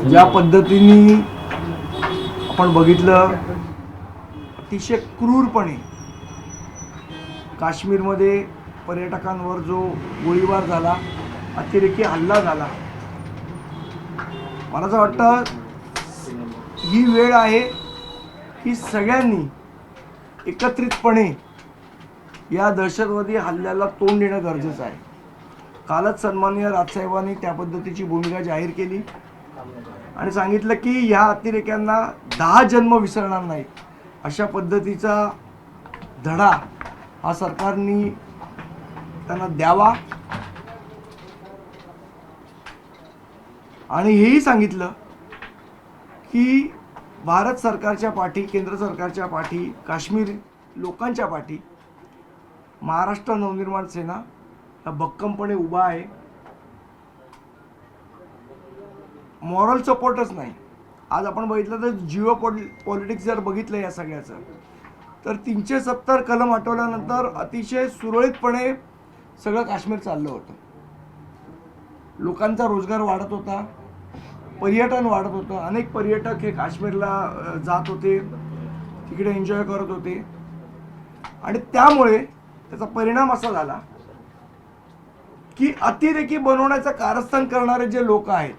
ज्या पद्धतीने आपण बघितलं, अतिशय क्रूरपणे काश्मीरमध्ये पर्यटकांवर जो गोळीबार झाला, अतिरेकी हल्ला झाला, मला असं वाटतं ही वेळ आहे की सगळ्यांनी एकत्रितपणे या दहशतवादी हल्ल्याला तोंड देणं गरजेचं आहे. कालच सन्माननीय राजसाहेबांनी त्या पद्धतीची भूमिका जाहीर केली आणि सांगितलं की ह्या अतिरेक्यांना 10 जन्म विसरणार नाहीत, अशा पद्धतीचा धडा हा सरकारने त्यांना द्यावा. आणि हेही सांगितलं की भारत सरकारच्या पाठी, केंद्र सरकारच्या पाठी, काश्मीर लोकांच्या पाठी महाराष्ट्र नवनिर्माण सेना हा भक्कमपणे उभा आहे. मॉरल सपोर्टच नाही. आज आपण बघितलं तर जिओ पॉलिटिक्स जर बघितलं या सगळ्याचं, तर 370 कलम हटवल्यानंतर अतिशय सुरळीतपणे सगळं काश्मीर चाललं होतं. लोकांचा रोजगार वाढत होता, पर्यटन वाढत होतं, अनेक पर्यटक हे काश्मीरला जात होते, तिकडे एन्जॉय करत होते. आणि त्यामुळे त्याचा परिणाम असा झाला की अतिरेकी बनवण्याचं कारस्थान करणारे जे लोक आहेत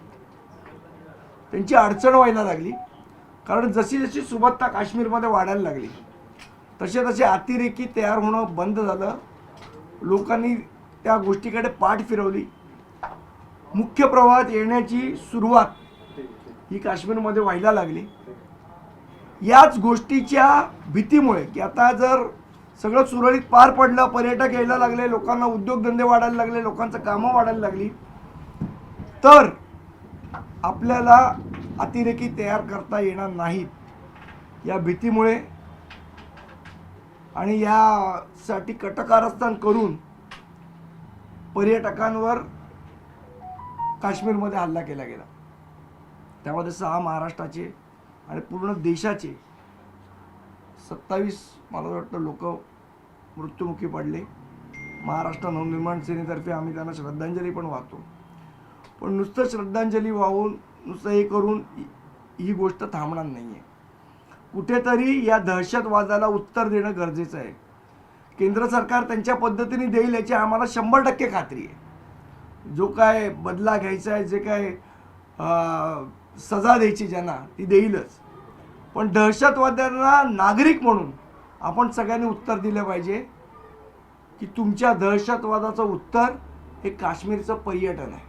त्यांची अडचण व्हायला लागली. कारण जशी जशी सुबत्ता काश्मीरमध्ये वाढायला लागली तसे तसे अतिरेकी तयार होणं बंद झालं. लोकांनी त्या गोष्टीकडे पाठ फिरवली. मुख्य प्रवाहात येण्याची सुरुवात ही काश्मीरमध्ये व्हायला लागली. याच गोष्टीच्या भीतीमुळे की आता जर सगळं सुरळीत पार पडलं, पर्यटक यायला लागले, लोकांना उद्योगधंदे वाढायला लागले, लोकांचं कामं वाढायला लागली, तर आपल्याला अतिरेकी तयार करता येणार नाहीत या भीतीमुळे आणि यासाठी कटकारस्थान करून पर्यटकांवर काश्मीरमध्ये हल्ला केला गेला. त्यामध्ये 6 महाराष्ट्राचे आणि पूर्ण देशाचे 27 मला वाटतं लोक मृत्युमुखी पडले. महाराष्ट्र नवनिर्माण सेनेतर्फे आम्ही त्यांना श्रद्धांजली पण वाहतो. पण नुसतं श्रद्धांजली वाहून, नुसतं हे करून ही गोष्ट थांबणार नाही आहे. कुठेतरी या दहशतवादाला उत्तर देणं गरजेचं आहे. केंद्र सरकार त्यांच्या पद्धतीने देईल याची आम्हाला 100% खात्री आहे. जो काय बदला घ्यायचा आहे, जे काय सजा द्यायची ज्यांना, ती देईलच. पण दहशतवाद्यांना नागरिक म्हणून आपण सगळ्यांनी उत्तर दिलं पाहिजे की तुमच्या दहशतवादाचं उत्तर हे काश्मीरचं पर्यटन आहे.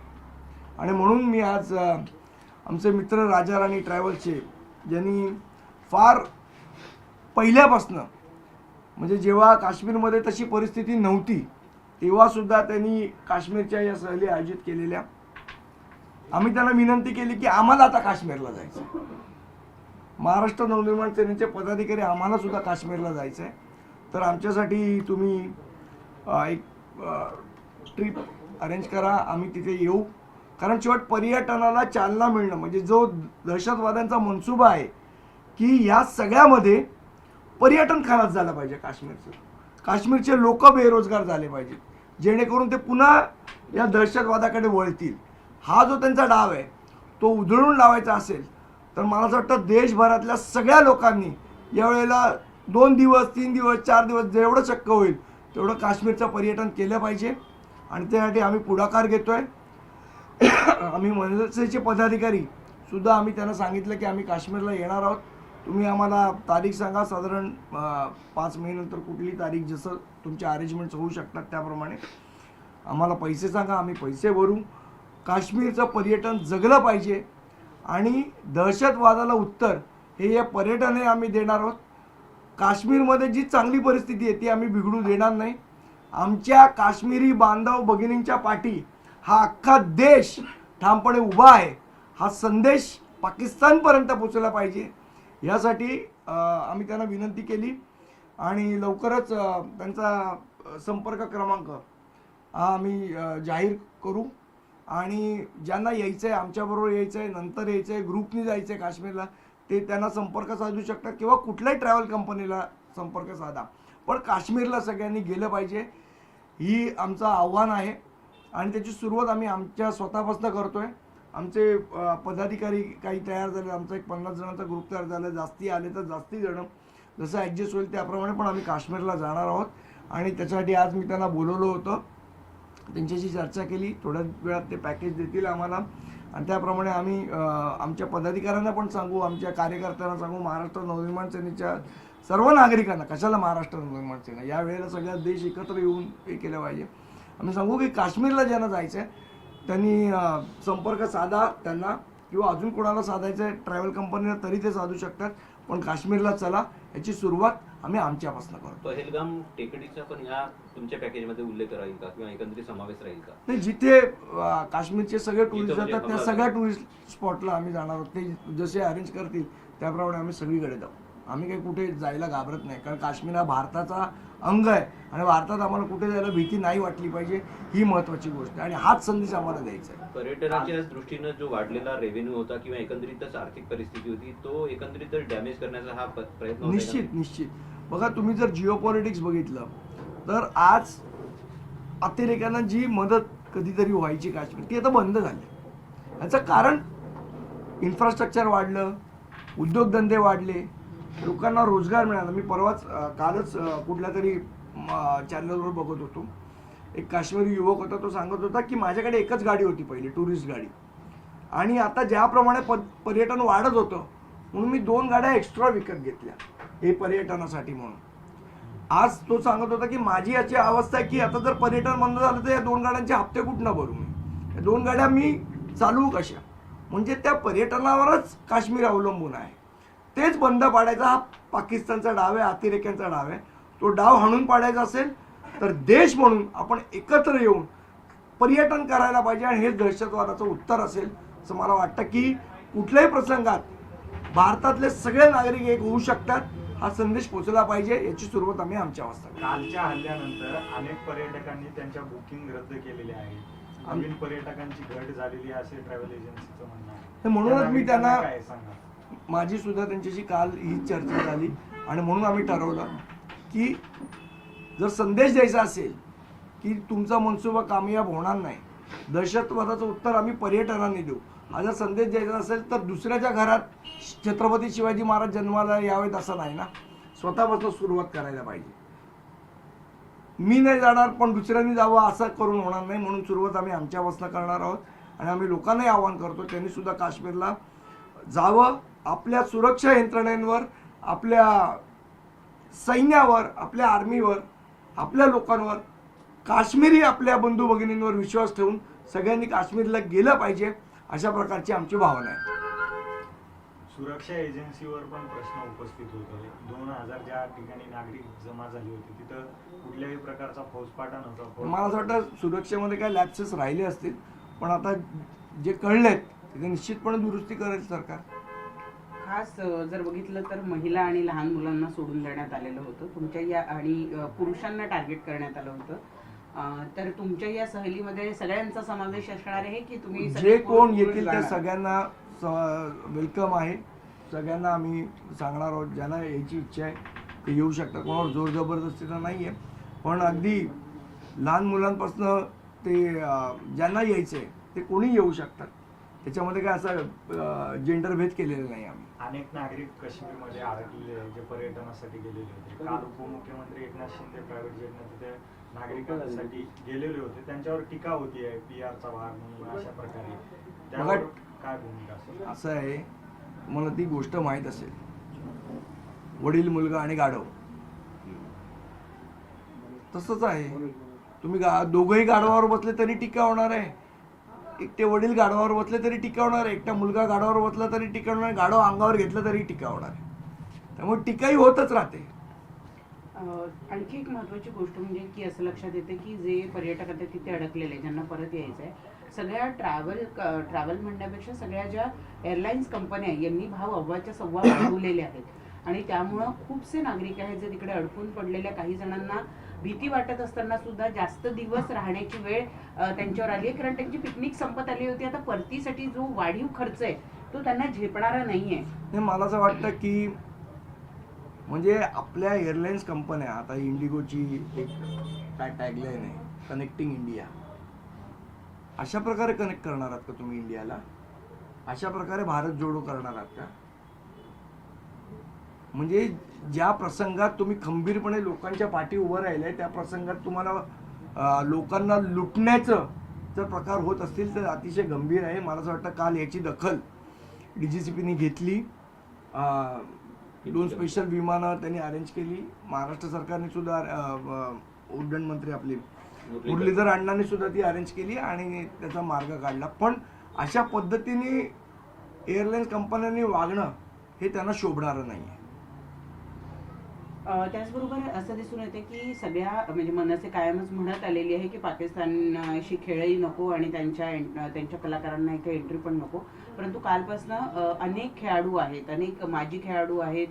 आणि म्हणून मी आज आमचे मित्र राजा राणी ट्रॅव्हल्सचे, ज्यांनी फार पहिल्यापासनं, म्हणजे जेव्हा काश्मीरमध्ये तशी परिस्थिती नव्हती तेव्हासुद्धा त्यांनी काश्मीरच्या या सहली आयोजित केलेल्या, आम्ही त्यांना विनंती केली की आम्हाला आता काश्मीरला जायचं. महाराष्ट्र नवनिर्माण सेनेचे पदाधिकारी आम्हाला सुद्धा काश्मीरला जायचं आहे, तर आमच्यासाठी तुम्ही एक ट्रिप अरेंज करा, आम्ही तिथे येऊ. कारण शेवट पर्यटनाला चालना मिळणं म्हणजे जो दहशतवाद्यांचा मनसुबा आहे की ह्या सगळ्यामध्ये पर्यटन खराब झालं पाहिजे काश्मीरचं. काश्मीरचे लोक बेरोजगार झाले पाहिजेत, जेणेकरून ते पुन्हा या दहशतवादाकडे वळतील. हा जो त्यांचा डाव आहे तो उधळून लावायचा असेल तर मला असं वाटतं देशभरातल्या सगळ्या लोकांनी यावेळेला 2 दिवस, 3 दिवस, 4 दिवस जेवढं शक्य होईल तेवढं काश्मीरचं पर्यटन केलं पाहिजे. आणि त्यासाठी आम्ही पुढाकार घेतोय. आम्ही मनसेचे पदाधिकारी सुद्धा आम्ही त्यांना सांगितलं की आम्ही काश्मीरला येणार आहोत, तुम्ही आम्हाला तारीख सांगा, साधारण 5 महिन्यानंतर कुठली तारीख, जसं तुमच्या अरेंजमेंट्स होऊ शकतात त्याप्रमाणे आम्हाला पैसे सांगा, आम्ही पैसे भरू. काश्मीरचं पर्यटन जगलं पाहिजे आणि दहशतवादाला उत्तर हे या पर्यटनाने आम्ही देणार आहोत. काश्मीरमध्ये जी चांगली परिस्थिती आहे ती आम्ही बिघडू देणार नाही. आमच्या काश्मीरी बांधव भगिनींच्या पाठी हा अख्खा देश ठामपणे उभा आहे. हा संदेश पाकिस्तानपर्यंत पोचला पाहिजे, यासाठी आम्ही त्यांना विनंती केली आणि लवकरच त्यांचा संपर्क क्रमांक आम्ही जाहीर करू. आणि ज्यांना यायचं आहे, आमच्याबरोबर यायचं आहे, नंतर यायचं आहे, ग्रुपनी जायचं आहे काश्मीरला, ते त्यांना संपर्क साधू शकतात किंवा कुठल्याही ट्रॅव्हल कंपनीला संपर्क साधा. पण काश्मीरला सगळ्यांनी गेलं पाहिजे, ही आमचं आव्हान आहे आणि त्याची सुरुवात आम्ही आमच्या स्वतःपासून करतोय. आमचे पदाधिकारी काही तयार झाले, आमचा एक 50 जणांचा ग्रुप तयार झाला, जास्ती आले तर जास्ती जण जसं ॲडजस्ट होईल त्याप्रमाणे पण आम्ही काश्मीरला जाणार आहोत. आणि त्याच्यासाठी आज मी त्यांना बोलवलं होतं, त्यांच्याशी चर्चा केली, थोड्या वेळात ते पॅकेज देतील आम्हाला आणि त्याप्रमाणे आम्ही आमच्या पदाधिकाऱ्यांना पण सांगू, आमच्या कार्यकर्त्यांना सांगू, महाराष्ट्र नवनिर्माण सेनेच्या सर्व नागरिकांना, कशाला महाराष्ट्र नवनिर्माण सेना, या वेळेला सगळ्या देश एकत्र येऊन हे केलं पाहिजे. आम्ही सांगू की काश्मीरला ज्यांना जायचं आहे त्यांनी संपर्क साधा त्यांना, किंवा अजून कोणाला साधायचं आहे ट्रॅव्हल कंपनीला तरी ते साधू शकतात, पण काश्मीरला चला, याची सुरुवात आम्ही आमच्यापासून करतो. पहलगाम टेकडीचा पण या तुमच्या पॅकेजमध्ये उल्लेख राहील का किंवा एकंदरीत समावेश राहील का? नाही, जिथे काश्मीरचे सगळे टुरिस्ट जातात त्या सगळ्या टुरिस्ट स्पॉटला आम्ही जाणार आहोत. ते जसे अरेंज करतील त्याप्रमाणे आम्ही सगळीकडे जाऊ. आम्ही काही कुठे जायला घाबरत नाही, कारण काश्मीर हा भारताचा अंग आहे आणि भारतात आम्हाला कुठे जायला भीती नाही वाटली पाहिजे, ही महत्त्वाची गोष्ट आहे आणि हाच संदेश आम्हाला द्यायचा आहे. पर्यटनाच्या दृष्टीनं जो वाढलेला रेव्हेन्यू होता किंवा एकंदरीतच आर्थिक परिस्थिती होती, तो एकंदरीत डॅमेज करण्याचा हा प्रयत्न होता. निश्चित. बघा, तुम्ही जर जिओ पॉलिटिक्स बघितलं तर आज अतिरेक्यांना जी मदत कधीतरी व्हायची काश्मीर, ती आता बंद झाली. याचं कारण इन्फ्रास्ट्रक्चर वाढलं, उद्योगधंदे वाढले, लोकांना रोजगार मिळाला. मी कालच कुठल्या तरी चॅनलवर बघत होतो, एक काश्मीरी युवक होता, तो सांगत होता की माझ्याकडे एकच गाडी होती पहिली, टुरिस्ट गाडी, आणि आता ज्याप्रमाणे पर्यटन वाढत होतं म्हणून मी 2 गाड्या एक्स्ट्रा विकत घेतल्या हे पर्यटनासाठी म्हणून. आज तो सांगत होता की माझी याची अवस्था आहे की आता जर पर्यटन बंद झालं तर या 2 गाड्यांचे हप्ते कुठनं भरू मी, या 2 गाड्या मी चालवू कशा. म्हणजे त्या पर्यटनावरच काश्मीर अवलंबून आहे. तेच बंद पाडायचा हा पाकिस्तानचा डाव आहे, अतिरेक्यांचा डाव आहे. तो डाव हाणून पाडायचा असेल तर देश म्हणून आपण एकत्र येऊन पर्यटन करायला पाहिजे आणि हेच दहशतवादाचं उत्तर असेल असं मला वाटतं. की कुठल्याही प्रसंगात भारतातले सगळे नागरिक एक होऊ शकतात, हा संदेश पोचला पाहिजे. याची सुरुवात आम्ही आमच्या वाजता. कालच्या हल्ल्यानंतर अनेक पर्यटकांनी त्यांच्या बुकिंग रद्द केलेले आहे, नवीन पर्यटकांची घट झालेली आहे असे ट्रॅव्हल एजन्सीचं म्हणणं आहे. म्हणूनच मी त्यांना, काय सांगा, माझी सुद्धा त्यांच्याशी काल ही चर्चा झाली आणि म्हणून आम्ही ठरवलं की जर संदेश द्यायचा असेल की तुमचा मनसुबा कामयाब होणार नाही, दहशतवादाचं उत्तर आम्ही पर्यटनाने देऊ, हा जर संदेश द्यायचा असेल तर दुसऱ्याच्या घरात छत्रपती शिवाजी महाराज जन्माला यावेत असं नाही ना, स्वतःपासून सुरुवात करायला पाहिजे. मी नाही जाणार पण दुसऱ्यांनी जावं असं करून होणार नाही, म्हणून सुरुवात आम्ही आमच्यापासून करणार आहोत. आणि आम्ही लोकांनाही आवाहन करतो त्यांनी सुद्धा काश्मीरला जावं. आपल्या सुरक्षा यंत्रणेवर, आपल्या सैन्यावर, आपल्या आर्मीवर, आपल्या लोकांवर, काश्मीरी आपल्या बंधू भगिनींवर विश्वास ठेवून सगळ्यांनी काश्मीरला गेलं पाहिजे, अशा प्रकारची आमची भावना आहे. सुरक्षा एजन्सीवर पण प्रश्न उपस्थित होतो. 2000 ज्या ठिकाणी नागरिक जमा झाले होते तिथं कुठल्याही प्रकारचा फौजफाटा नव्हता. मला असं वाटतं सुरक्षेमध्ये काय लॅप्सेस राहिले असतील, पण आता जे कळलेत तिथे निश्चितपणे दुरुस्ती करेल सरकार. खास जर बघितलं तर महिला आणि लहान मुलांना सोडून देण्यात आलेलं होतं तुमच्या या, आणि पुरुषांना टार्गेट करण्यात आलं होतं. तर तुमच्या या सहलीमध्ये सगळ्यांचा समावेश असणार आहे की तुम्ही जे कोण येतील त्या सगळ्यांना वेलकम आहे. सगळ्यांना आम्ही सांगणार आहोत, ज्यांना यायची इच्छा आहे ते येऊ शकतात, कोणावर जोर जबरदस्तीचा नाही आहे. पण अगदी लहान मुलांपासून ते ज्यांना यायचं आहे ते कोणी येऊ शकतात, त्याच्यामध्ये काय असं जेंडर भेद केलेला नाही आम्ही. अनेक नागरिक काश्मीरमध्ये अडकलेले जे पर्यटनासाठी गेलेले होते. काल उपमुख्यमंत्री एकनाथ शिंदे प्रायव्हेट जेटने तिथे नागरिकांसाठी गेलेले होते, त्यांच्यावर टीका होती आहे PR चा भाग म्हणून अशा प्रकारे. त्यावर काय भूमिका असेल? असं आहे, मला ती गोष्ट माहीत असेल, वडील, मुलगा आणि गाढव तसंच आहे. तुम्ही दोघंही गाढवावर बसले तरी टीका होणार आहे, एकटे वडील गाढवावर बसले तरी टीका होणार आहे, एकटा मुलगा गाढवावर बसला तरी टीका होणार आहे, गाढव अंगावर घेतलं तरी टीका होणार आहे. त्यामुळे टीकाही होतच राहते. आणखी एक महत्त्वाची गोष्ट म्हणजे की असं लक्षात येते की जे पर्यटक आता तिथे अडकलेले ज्यांना परत यायचं आहे, सगळ्या ट्रॅव्हल म्हणण्यापेक्षा सगळ्या ज्या एअरलाईन्स कंपन्या यांनी भाव अव्वाच्या सव्वा वाढवलेले आहेत आणि त्यामुळं खूपसे नागरिक आहेत जे तिकडे अडकून पडलेल्या, काही जणांना भीती वाटत असताना सुद्धा जास्त दिवस राहण्याची वेळ त्यांच्यावर आली आहे, कारण त्यांची पिकनिक संपत आली होती. आता परतीसाठी जो वाढीव खर्च आहे तो त्यांना झेपणारा नाही आहे. मला असं वाटतं की म्हणजे आपल्या एअरलाईन्स कंपन्या, आता इंडिगोची एक काय टॅगलाईन आहे, कनेक्टिंग इंडिया, अशा प्रकारे कनेक्ट करणार आहात का तुम्ही इंडियाला? अशा प्रकारे भारत जोडो करणार आहात का? म्हणजे ज्या प्रसंगात तुम्ही खंबीरपणे लोकांच्या पाठी उभं राहिलाय त्या प्रसंगात तुम्हाला लोकांना लुटण्याचं जर प्रकार होत असतील तर अतिशय गंभीर आहे. मला असं वाटतं काल याची दखल DGCPने घेतली. 2 स्पेशल विमानं त्यांनी अरेंज केली. महाराष्ट्र सरकारने सुद्धा उड्डयन मंत्री आपले मुरलीधर अण्णांनी सुद्धा ती अरेंज केली आणि त्याचा मार्ग काढला. पण अशा पद्धतीने एअरलाईन्स कंपन्यांनी वागणं हे त्यांना शोभणारं नाही आहे. त्याचबरोबर असं दिसून येते की सगळ्या म्हणजे मनसे कायमच म्हणत आलेली आहे की पाकिस्तानशी खेळही नको आणि त्यांच्या कलाकारांना काही एंट्री पण नको. परंतु कालपासनं अनेक खेळाडू आहेत, अनेक माजी खेळाडू आहेत,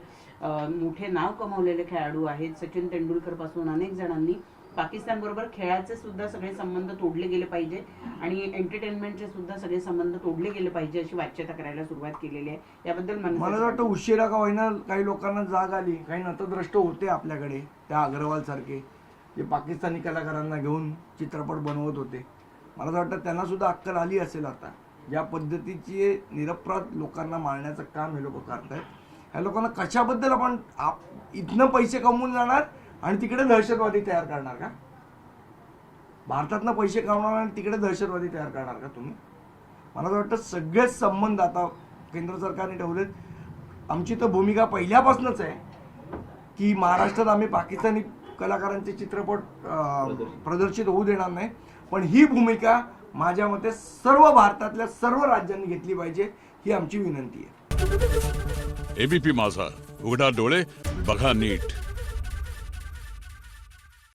मोठे नाव कमावलेले खेळाडू आहेत. सचिन तेंडुलकर पासून अनेक जणांनी पाकिस्तान बरोबर खेळाचे सुद्धा सगळे संबंध तोडले गेले पाहिजे आणि एंटरटेनमेंटचे सुद्धा सगळे संबंध तोडले गेले पाहिजे अशी वाच्यता करायला सुरुवात केलेली आहे. याबद्दल मला वाटतं उशिरा का होईना काही लोकांना जाग आली. काही नतद्रष्ट होते आपल्याकडे, त्या अग्रवाल सारखे जे पाकिस्तानी कलाकारांना घेऊन चित्रपट बनवत होते. मला असं वाटतं त्यांना सुद्धा अक्कल आली असेल आता. ज्या पद्धतीचे निरपराध लोकांना मारण्याचं काम हे लोक करतायत, ह्या लोकांना कशाबद्दल आपण इथनं पैसे कमवून जाणार आणि तिकडे दहशतवादी तयार करणार का? भारतातनं पैसे कमवणार आणि तिकडे दहशतवादी तयार करणार का तुम्ही? मला असं वाटतं सगळेच संबंध आता केंद्र सरकारने ठेवलेत. आमची तर भूमिका पहिल्यापासूनच आहे की महाराष्ट्रात आम्ही पाकिस्तानी कलाकारांचे चित्रपट प्रदर्शित होऊ देणार नाही. पण ही भूमिका माझ्या मते सर्व भारतातल्या सर्व राज्यांनी घेतली पाहिजे, ही आमची विनंती आहे. ABP माझा, उघडा डोळे बघा नीट.